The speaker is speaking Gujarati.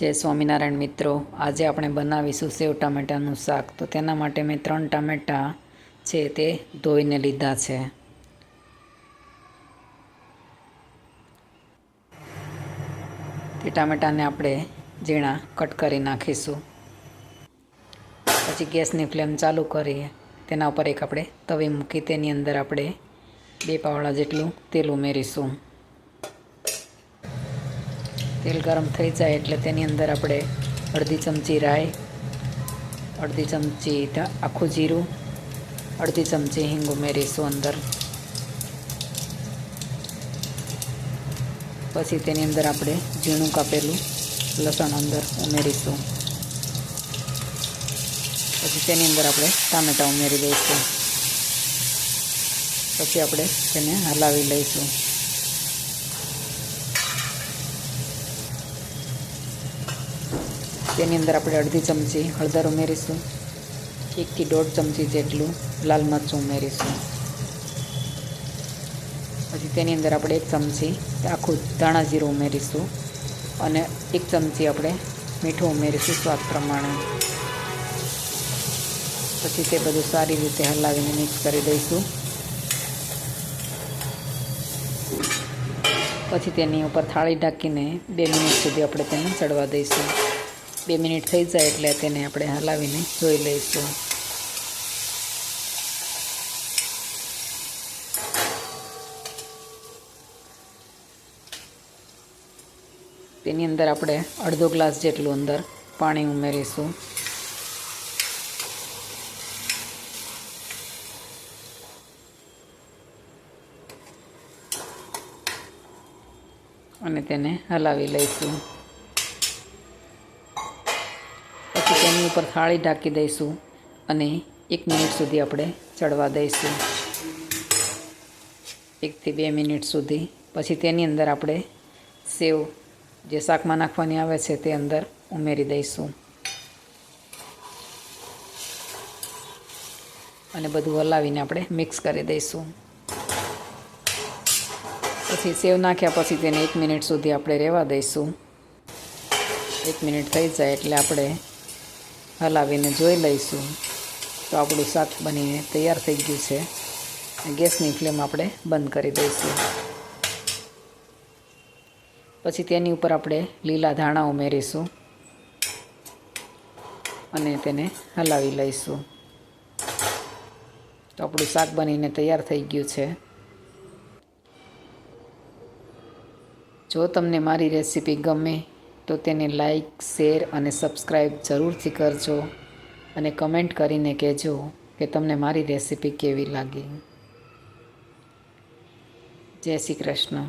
જય સ્વામિનારાયણ મિત્રો, આજે આપણે બનાવીશું સેવ ટામેટાનું શાક. તો તેના માટે મેં 3 ટામેટાં છે તે ધોઈને લીધા છે. તે ટામેટાને આપણે ઝીણા કટ કરી નાખીશું. પછી ગેસની ફ્લેમ ચાલુ કરી તેના ઉપર એક આપણે તવી મૂકી તેની અંદર આપણે 2 પાવડા જેટલું તેલ ઉમેરીશું. તેલ ગરમ થઈ જાય એટલે તેની અંદર આપણે અડધી ચમચી રાઈ, અડધી ચમચી આખું જીરું, અડધી ચમચી હિંગ ઉમેરીશું અંદર. પછી તેની અંદર આપણે ઝીણું કાપેલું લસણ અંદર ઉમેરીશું. પછી તેની અંદર આપણે ટામેટાં ઉમેરી દઈશું. પછી આપણે તેને હલાવી લઈશું. તેની અંદર આપણે અડધી ચમચી હળદર ઉમેરીશું. 1 થી 1.5 ચમચી જેટલું લાલ મરચું ઉમેરીશું. પછી તેની અંદર આપણે 1 ચમચી આખું ધાણા જીરું ઉમેરીશું અને 1 ચમચી આપણે મીઠું ઉમેરીશું સ્વાદ પ્રમાણે. પછી તે બધું સારી રીતે હલાવીને મિક્સ કરી દઈશું. પછી તેની ઉપર થાળી ઢાંકીને 2 મિનિટ સુધી આપણે તેને ચડવા દઈશું. 2 મિનિટ થઈ જાય એટલે તેને આપણે હલાવીને જોઈ લઈશું. તેની અંદર આપણે અડધો ગ્લાસ જેટલું અંદર પાણી ઉમેરીશું. અને તેને હલાવી લઈશું. પછી તેની ઉપર થાળી ઢાંકી દઈશું અને 1 મિનિટ સુધી આપણે ચડવા દઈશું. 1 થી 2 મિનિટ સુધી. પછી તેની અંદર આપણે સેવ જે શાકમાં નાખવાની આવે છે તે અંદર ઉમેરી દઈશું અને બધું હલાવીને આપણે મિક્સ કરી દઈશું. પછી સેવ નાખ્યા પછી તેને 1 મિનિટ સુધી આપણે રહેવા દઈશું. 1 મિનિટ થઈ જાય એટલે આપણે હલાવીને જોઈ લઈશું તો આપણું શાક બનીને તૈયાર થઈ ગયું છે. ગેસની ફ્લેમ આપણે બંધ કરી દઈશું. પછી તેની ઉપર આપણે લીલા ધાણા ઉમેરીશું અને તેને હલાવી લઈશું. તો આપણું શાક બનીને તૈયાર થઈ ગયું છે. જો તમને મારી રેસીપી ગમે તો તેને લાઈક, શેર અને સબસ્ક્રાઈબ જરૂરથી કરજો અને કમેન્ટ કરીને કહેજો કે તમને મારી રેસીપી કેવી લાગી. જય શ્રી કૃષ્ણ.